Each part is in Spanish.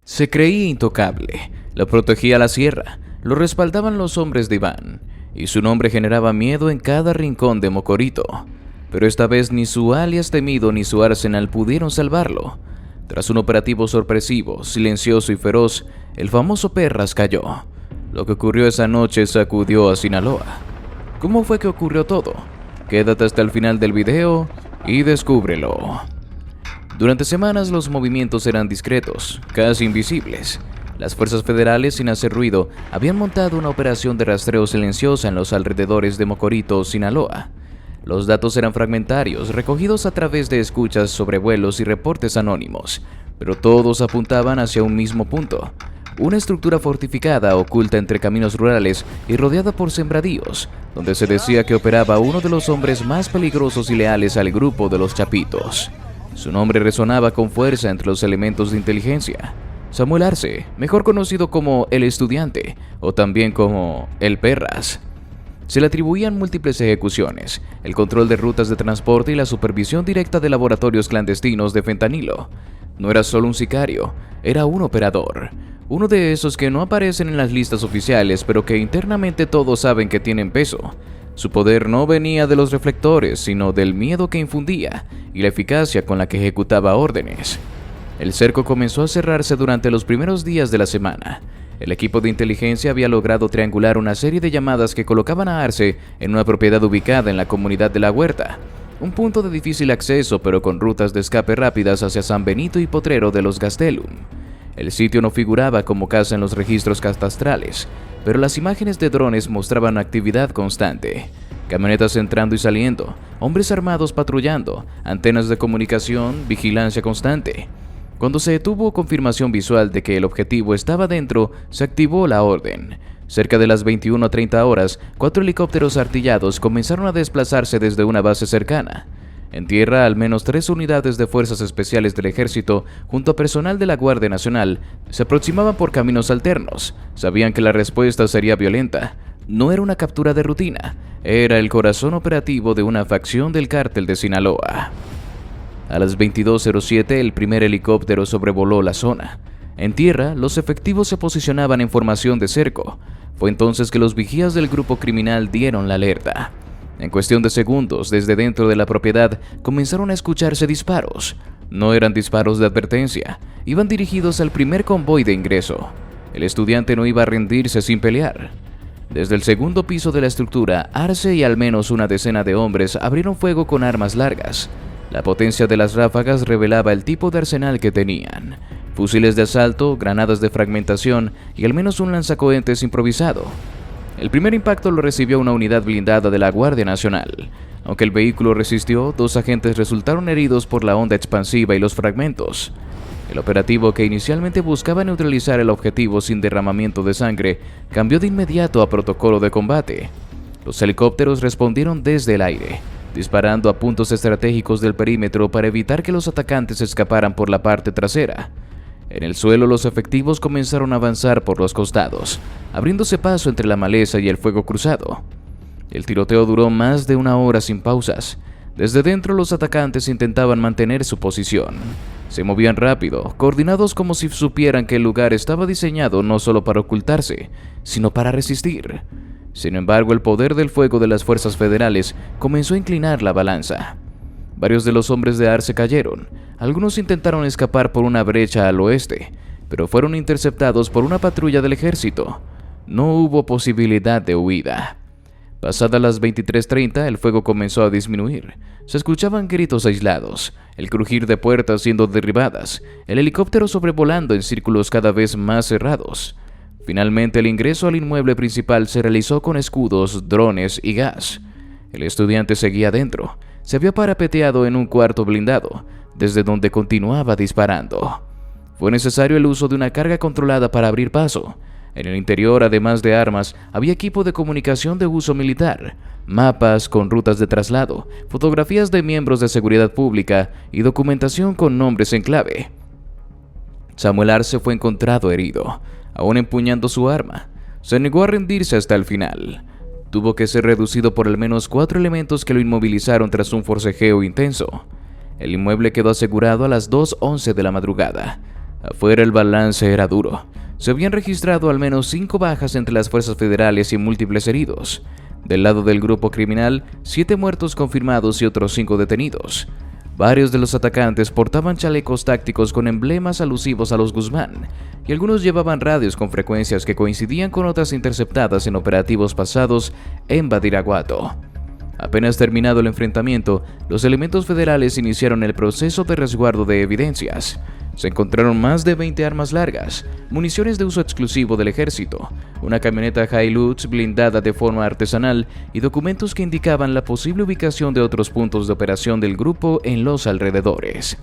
Se creía intocable, lo protegía la sierra, lo respaldaban los hombres de Iván, y su nombre generaba miedo en cada rincón de Mocorito. Pero esta vez ni su alias temido ni su arsenal pudieron salvarlo. Tras un operativo sorpresivo, silencioso y feroz, el famoso Perras cayó. Lo que ocurrió esa noche sacudió a Sinaloa. ¿Cómo fue que ocurrió todo? Quédate hasta el final del video y descúbrelo. Durante semanas los movimientos eran discretos, casi invisibles. Las fuerzas federales, sin hacer ruido, habían montado una operación de rastreo silenciosa en los alrededores de Mocorito, Sinaloa. Los datos eran fragmentarios, recogidos a través de escuchas, sobrevuelos y reportes anónimos, pero todos apuntaban hacia un mismo punto: una estructura fortificada oculta entre caminos rurales y rodeada por sembradíos, donde se decía que operaba uno de los hombres más peligrosos y leales al grupo de los Chapitos. Su nombre resonaba con fuerza entre los elementos de inteligencia: Samuel Arce, mejor conocido como El Estudiante o también como El Perras. Se le atribuían múltiples ejecuciones, el control de rutas de transporte y la supervisión directa de laboratorios clandestinos de fentanilo. No era solo un sicario, era un operador. Uno de esos que no aparecen en las listas oficiales, pero que internamente todos saben que tienen peso. Su poder no venía de los reflectores, sino del miedo que infundía y la eficacia con la que ejecutaba órdenes. El cerco comenzó a cerrarse durante los primeros días de la semana. El equipo de inteligencia había logrado triangular una serie de llamadas que colocaban a Arce en una propiedad ubicada en la comunidad de La Huerta, un punto de difícil acceso pero con rutas de escape rápidas hacia San Benito y Potrero de los Gastelum. El sitio no figuraba como casa en los registros catastrales, pero las imágenes de drones mostraban actividad constante. Camionetas entrando y saliendo, hombres armados patrullando, antenas de comunicación, vigilancia constante. Cuando se tuvo confirmación visual de que el objetivo estaba dentro, se activó la orden. Cerca de las 21:30 horas, 4 helicópteros artillados comenzaron a desplazarse desde una base cercana. En tierra, al menos 3 unidades de fuerzas especiales del ejército, junto a personal de la Guardia Nacional, se aproximaban por caminos alternos. Sabían que la respuesta sería violenta. No era una captura de rutina, era el corazón operativo de una facción del cártel de Sinaloa. A las 22:07 el primer helicóptero sobrevoló la zona. En tierra, los efectivos se posicionaban en formación de cerco. Fue entonces que los vigías del grupo criminal dieron la alerta. En cuestión de segundos, desde dentro de la propiedad, comenzaron a escucharse disparos. No eran disparos de advertencia, iban dirigidos al primer convoy de ingreso. El estudiante no iba a rendirse sin pelear. Desde el segundo piso de la estructura, Arce y al menos una decena de hombres abrieron fuego con armas largas. La potencia de las ráfagas revelaba el tipo de arsenal que tenían: fusiles de asalto, granadas de fragmentación y al menos un lanzacohetes improvisado. El primer impacto lo recibió una unidad blindada de la Guardia Nacional. Aunque el vehículo resistió, 2 agentes resultaron heridos por la onda expansiva y los fragmentos. El operativo, que inicialmente buscaba neutralizar el objetivo sin derramamiento de sangre, cambió de inmediato a protocolo de combate. Los helicópteros respondieron desde el aire, disparando a puntos estratégicos del perímetro para evitar que los atacantes escaparan por la parte trasera. En el suelo, los efectivos comenzaron a avanzar por los costados, abriéndose paso entre la maleza y el fuego cruzado. El tiroteo duró más de 1 hora sin pausas. Desde dentro, los atacantes intentaban mantener su posición. Se movían rápido, coordinados como si supieran que el lugar estaba diseñado no solo para ocultarse, sino para resistir. Sin embargo, el poder del fuego de las fuerzas federales comenzó a inclinar la balanza. Varios de los hombres de Arce cayeron. Algunos intentaron escapar por una brecha al oeste, pero fueron interceptados por una patrulla del ejército. No hubo posibilidad de huida. Pasadas las 23:30, el fuego comenzó a disminuir. Se escuchaban gritos aislados, el crujir de puertas siendo derribadas, el helicóptero sobrevolando en círculos cada vez más cerrados. Finalmente, el ingreso al inmueble principal se realizó con escudos, drones y gas. El estudiante seguía adentro. Se había parapeteado en un cuarto blindado, desde donde continuaba disparando. Fue necesario el uso de una carga controlada para abrir paso. En el interior, además de armas, había equipo de comunicación de uso militar, mapas con rutas de traslado, fotografías de miembros de seguridad pública y documentación con nombres en clave. Samuel Arce fue encontrado herido, aún empuñando su arma. Se negó a rendirse hasta el final. Tuvo que ser reducido por al menos 4 elementos que lo inmovilizaron tras un forcejeo intenso. El inmueble quedó asegurado a las 2:11 de la madrugada. Afuera el balance era duro. Se habían registrado al menos 5 bajas entre las fuerzas federales y múltiples heridos. Del lado del grupo criminal, 7 muertos confirmados y otros 5 detenidos. Varios de los atacantes portaban chalecos tácticos con emblemas alusivos a los Guzmán, y algunos llevaban radios con frecuencias que coincidían con otras interceptadas en operativos pasados en Badiraguato. Apenas terminado el enfrentamiento, los elementos federales iniciaron el proceso de resguardo de evidencias. Se encontraron más de 20 armas largas, municiones de uso exclusivo del ejército, una camioneta Hilux blindada de forma artesanal y documentos que indicaban la posible ubicación de otros puntos de operación del grupo en los alrededores.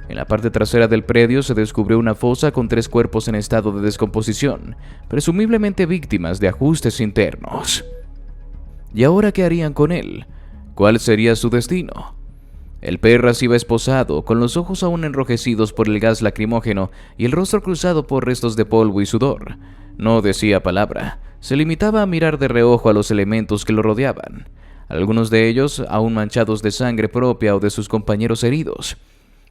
En la parte trasera del predio se descubrió una fosa con 3 cuerpos en estado de descomposición, presumiblemente víctimas de ajustes internos. ¿Y ahora qué harían con él? ¿Cuál sería su destino? El Perras iba esposado, con los ojos aún enrojecidos por el gas lacrimógeno y el rostro cruzado por restos de polvo y sudor. No decía palabra, se limitaba a mirar de reojo a los elementos que lo rodeaban, algunos de ellos aún manchados de sangre propia o de sus compañeros heridos.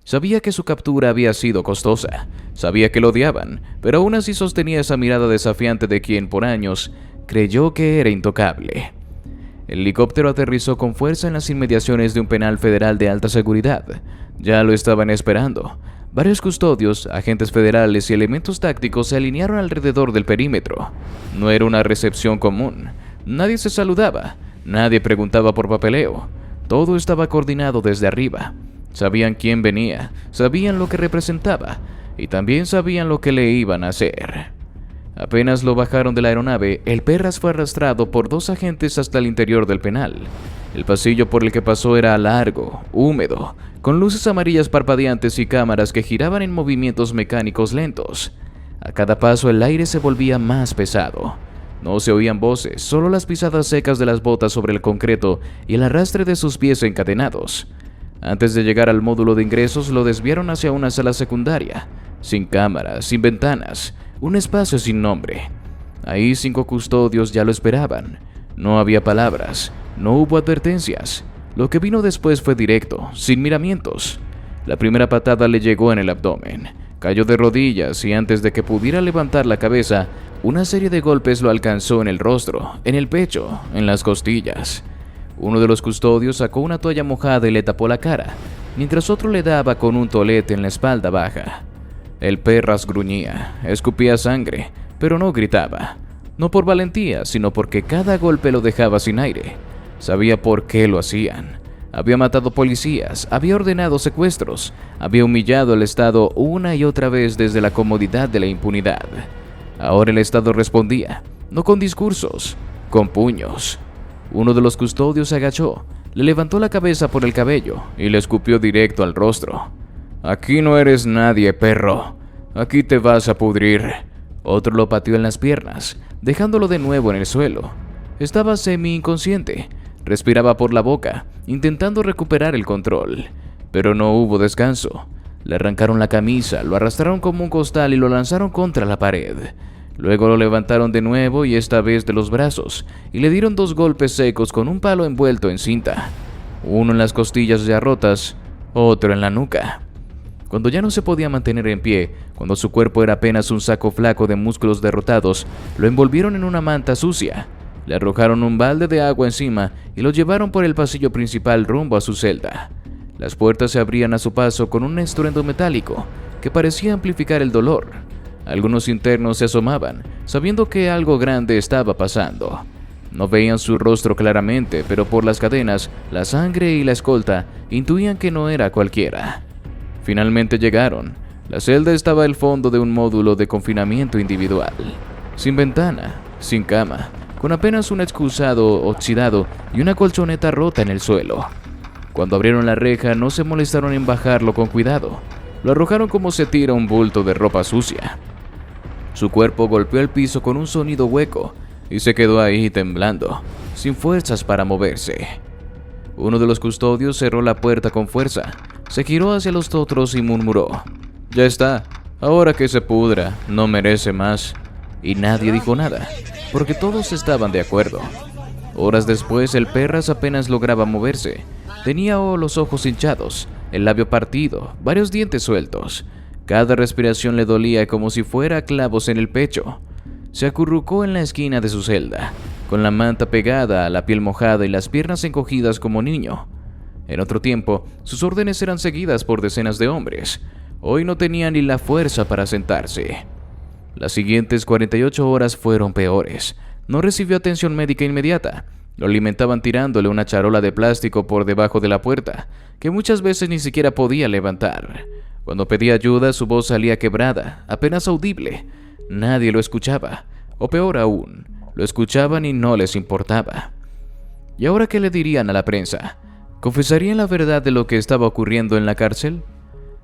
Sabía que su captura había sido costosa, sabía que lo odiaban, pero aún así sostenía esa mirada desafiante de quien por años creyó que era intocable. El helicóptero aterrizó con fuerza en las inmediaciones de un penal federal de alta seguridad. Ya lo estaban esperando. Varios custodios, agentes federales y elementos tácticos se alinearon alrededor del perímetro. No era una recepción común. Nadie se saludaba. Nadie preguntaba por papeleo. Todo estaba coordinado desde arriba. Sabían quién venía, sabían lo que representaba y también sabían lo que le iban a hacer. Apenas lo bajaron de la aeronave, el Perras fue arrastrado por 2 agentes hasta el interior del penal. El pasillo por el que pasó era largo, húmedo, con luces amarillas parpadeantes y cámaras que giraban en movimientos mecánicos lentos. A cada paso el aire se volvía más pesado. No se oían voces, solo las pisadas secas de las botas sobre el concreto y el arrastre de sus pies encadenados. Antes de llegar al módulo de ingresos, lo desviaron hacia una sala secundaria, sin cámaras, sin ventanas, un espacio sin nombre. Ahí 5 custodios ya lo esperaban. No había palabras, no hubo advertencias. Lo que vino después fue directo, sin miramientos. La primera patada le llegó en el abdomen. Cayó de rodillas y antes de que pudiera levantar la cabeza, una serie de golpes lo alcanzó en el rostro, en el pecho, en las costillas. Uno de los custodios sacó una toalla mojada y le tapó la cara, mientras otro le daba con un tolete en la espalda baja. El Perras gruñía, escupía sangre, pero no gritaba. No por valentía, sino porque cada golpe lo dejaba sin aire. Sabía por qué lo hacían. Había matado policías, había ordenado secuestros, había humillado al Estado una y otra vez desde la comodidad de la impunidad. Ahora el Estado respondía, no con discursos, con puños. Uno de los custodios se agachó, le levantó la cabeza por el cabello y le escupió directo al rostro. «Aquí no eres nadie, perro. Aquí te vas a pudrir». Otro lo pateó en las piernas, dejándolo de nuevo en el suelo. Estaba semi-inconsciente. Respiraba por la boca, intentando recuperar el control. Pero no hubo descanso. Le arrancaron la camisa, lo arrastraron como un costal y lo lanzaron contra la pared. Luego lo levantaron de nuevo y esta vez de los brazos, y le dieron 2 golpes secos con un palo envuelto en cinta. Uno en las costillas ya rotas, otro en la nuca. Cuando ya no se podía mantener en pie, cuando su cuerpo era apenas un saco flaco de músculos derrotados, lo envolvieron en una manta sucia, le arrojaron un balde de agua encima y lo llevaron por el pasillo principal rumbo a su celda. Las puertas se abrían a su paso con un estruendo metálico que parecía amplificar el dolor. Algunos internos se asomaban, sabiendo que algo grande estaba pasando. No veían su rostro claramente, pero por las cadenas, la sangre y la escolta intuían que no era cualquiera. Finalmente llegaron. La celda estaba al fondo de un módulo de confinamiento individual, sin ventana, sin cama, con apenas un excusado oxidado y una colchoneta rota en el suelo. Cuando abrieron la reja no se molestaron en bajarlo con cuidado. Lo arrojaron como se tira un bulto de ropa sucia. Su cuerpo golpeó el piso con un sonido hueco y se quedó ahí temblando, sin fuerzas para moverse. Uno de los custodios cerró la puerta con fuerza, se giró hacia los otros y murmuró: «Ya está, ahora que se pudra, no merece más». Y nadie dijo nada, porque todos estaban de acuerdo. Horas después, el Perras apenas lograba moverse. Tenía los ojos hinchados, el labio partido, varios dientes sueltos. Cada respiración le dolía como si fuera clavos en el pecho. Se acurrucó en la esquina de su celda, con la manta pegada a la piel mojada y las piernas encogidas como niño. En otro tiempo, sus órdenes eran seguidas por decenas de hombres. Hoy no tenía ni la fuerza para sentarse. Las siguientes 48 horas fueron peores. No recibió atención médica inmediata. Lo alimentaban tirándole una charola de plástico por debajo de la puerta, que muchas veces ni siquiera podía levantar. Cuando pedía ayuda, su voz salía quebrada, apenas audible. Nadie lo escuchaba, o peor aún, lo escuchaban y no les importaba. ¿Y ahora qué le dirían a la prensa? ¿Confesarían la verdad de lo que estaba ocurriendo en la cárcel?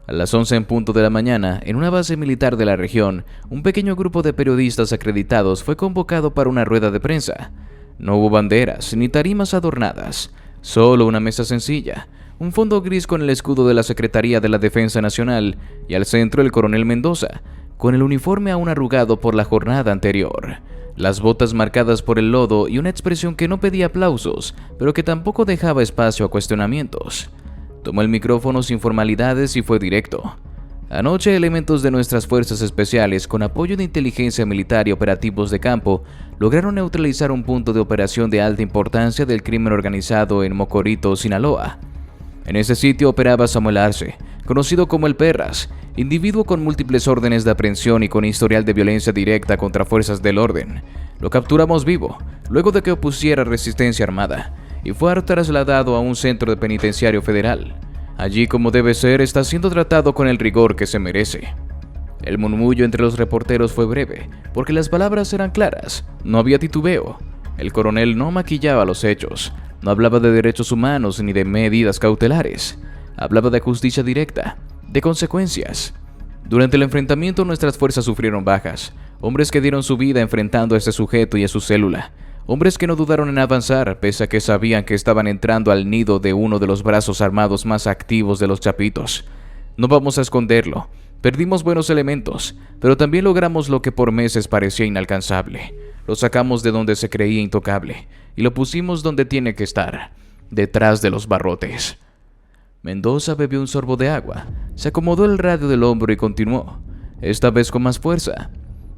A las 11 en punto de la mañana, en una base militar de la región, un pequeño grupo de periodistas acreditados fue convocado para una rueda de prensa. No hubo banderas ni tarimas adornadas, solo una mesa sencilla, un fondo gris con el escudo de la Secretaría de la Defensa Nacional y al centro el coronel Mendoza, con el uniforme aún arrugado por la jornada anterior, las botas marcadas por el lodo y una expresión que no pedía aplausos, pero que tampoco dejaba espacio a cuestionamientos. Tomó el micrófono sin formalidades y fue directo. Anoche, elementos de nuestras fuerzas especiales, con apoyo de inteligencia militar y operativos de campo, lograron neutralizar un punto de operación de alta importancia del crimen organizado en Mocorito, Sinaloa. En ese sitio operaba Samuel Arce, conocido como el Perras, individuo con múltiples órdenes de aprehensión y con historial de violencia directa contra fuerzas del orden. Lo capturamos vivo, luego de que opusiera resistencia armada, y fue trasladado a un centro de penitenciario federal. Allí, como debe ser, está siendo tratado con el rigor que se merece. El murmullo entre los reporteros fue breve, porque las palabras eran claras, no había titubeo. El coronel no maquillaba los hechos, no hablaba de derechos humanos ni de medidas cautelares, hablaba de justicia directa, de consecuencias. Durante el enfrentamiento nuestras fuerzas sufrieron bajas, hombres que dieron su vida enfrentando a este sujeto y a su célula, hombres que no dudaron en avanzar pese a que sabían que estaban entrando al nido de uno de los brazos armados más activos de los Chapitos. No vamos a esconderlo, perdimos buenos elementos, pero también logramos lo que por meses parecía inalcanzable. Lo sacamos de donde se creía intocable y lo pusimos donde tiene que estar, detrás de los barrotes. Mendoza bebió un sorbo de agua, se acomodó el radio del hombro y continuó, esta vez con más fuerza.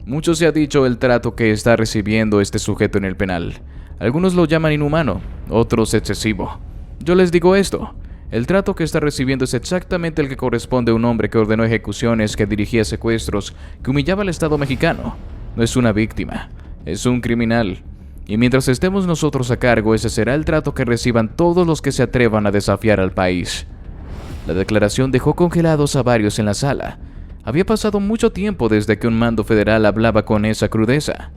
Mucho se ha dicho el trato que está recibiendo este sujeto en el penal. Algunos lo llaman inhumano, otros excesivo. Yo les digo esto, el trato que está recibiendo es exactamente el que corresponde a un hombre que ordenó ejecuciones, que dirigía secuestros, que humillaba al Estado mexicano. No es una víctima, es un criminal. Y mientras estemos nosotros a cargo, ese será el trato que reciban todos los que se atrevan a desafiar al país. La declaración dejó congelados a varios en la sala. Había pasado mucho tiempo desde que un mando federal hablaba con esa crudeza.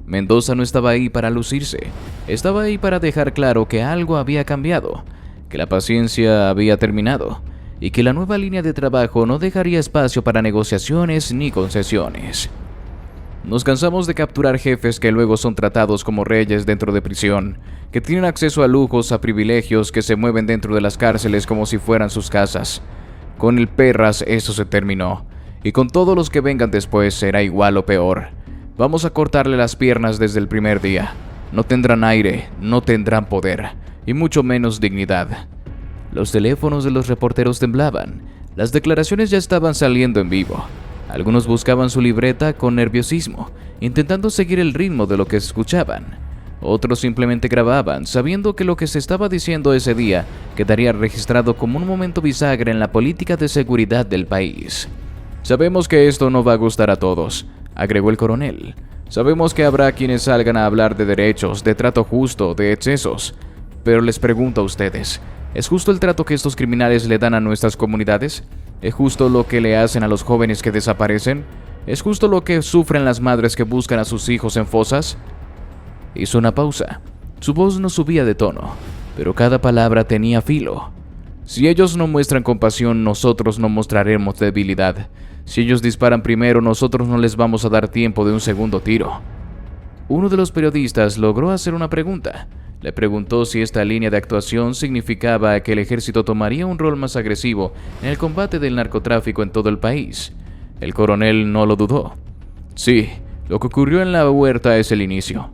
Mendoza no estaba ahí para lucirse, estaba ahí para dejar claro que algo había cambiado, que la paciencia había terminado y que la nueva línea de trabajo no dejaría espacio para negociaciones ni concesiones. Nos cansamos de capturar jefes que luego son tratados como reyes dentro de prisión, que tienen acceso a lujos, a privilegios, que se mueven dentro de las cárceles como si fueran sus casas. Con el Perras eso se terminó, y con todos los que vengan después será igual o peor. Vamos a cortarle las piernas desde el primer día. No tendrán aire, no tendrán poder, y mucho menos dignidad. Los teléfonos de los reporteros temblaban, las declaraciones ya estaban saliendo en vivo. Algunos buscaban su libreta con nerviosismo, intentando seguir el ritmo de lo que escuchaban. Otros simplemente grababan, sabiendo que lo que se estaba diciendo ese día quedaría registrado como un momento bisagra en la política de seguridad del país. Sabemos que esto no va a gustar a todos, agregó el coronel. Sabemos que habrá quienes salgan a hablar de derechos, de trato justo, de excesos. Pero les pregunto a ustedes, ¿es justo el trato que estos criminales le dan a nuestras comunidades? ¿Es justo lo que le hacen a los jóvenes que desaparecen? ¿Es justo lo que sufren las madres que buscan a sus hijos en fosas? Hizo una pausa. Su voz no subía de tono, pero cada palabra tenía filo. Si ellos no muestran compasión, nosotros no mostraremos debilidad. Si ellos disparan primero, nosotros no les vamos a dar tiempo de un segundo tiro. Uno de los periodistas logró hacer una pregunta. Le preguntó si esta línea de actuación significaba que el ejército tomaría un rol más agresivo en el combate del narcotráfico en todo el país. El coronel no lo dudó. Sí, lo que ocurrió en la huerta es el inicio.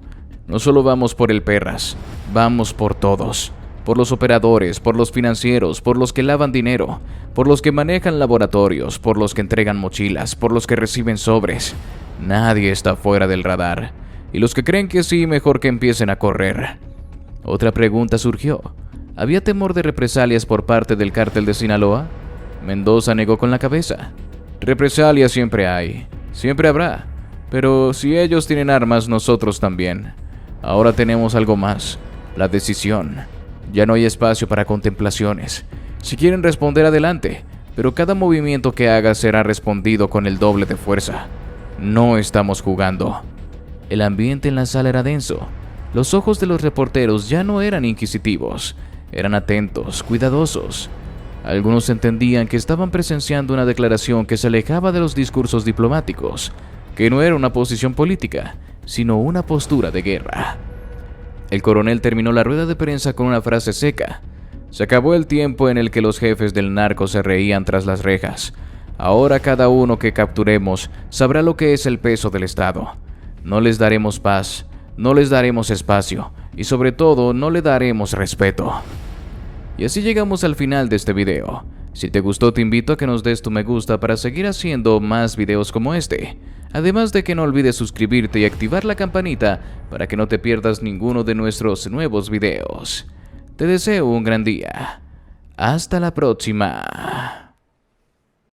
No solo vamos por el Perras, vamos por todos. por los operadores, por los financieros, por los que lavan dinero, por los que manejan laboratorios, por los que entregan mochilas, por los que reciben sobres. Nadie está fuera del radar. Y los que creen que sí, mejor que empiecen a correr. Otra pregunta surgió. ¿Había temor de represalias por parte del cártel de Sinaloa? Mendoza negó con la cabeza. Represalias siempre hay, siempre habrá. Pero si ellos tienen armas, nosotros también. Ahora tenemos algo más, la decisión. Ya no hay espacio para contemplaciones. Si quieren responder, adelante, pero cada movimiento que hagas será respondido con el doble de fuerza. No estamos jugando. El ambiente en la sala era denso. Los ojos de los reporteros ya no eran inquisitivos, eran atentos, cuidadosos. Algunos entendían que estaban presenciando una declaración que se alejaba de los discursos diplomáticos, que no era una posición política, sino una postura de guerra. El coronel terminó la rueda de prensa con una frase seca. Se acabó el tiempo en el que los jefes del narco se reían tras las rejas. Ahora cada uno que capturemos sabrá lo que es el peso del Estado. No les daremos paz, no les daremos espacio y sobre todo no le daremos respeto. Y así llegamos al final de este video. Si te gustó, te invito a que nos des tu me gusta para seguir haciendo más videos como este. Además de que no olvides suscribirte y activar la campanita para que no te pierdas ninguno de nuestros nuevos videos. Te deseo un gran día. Hasta la próxima.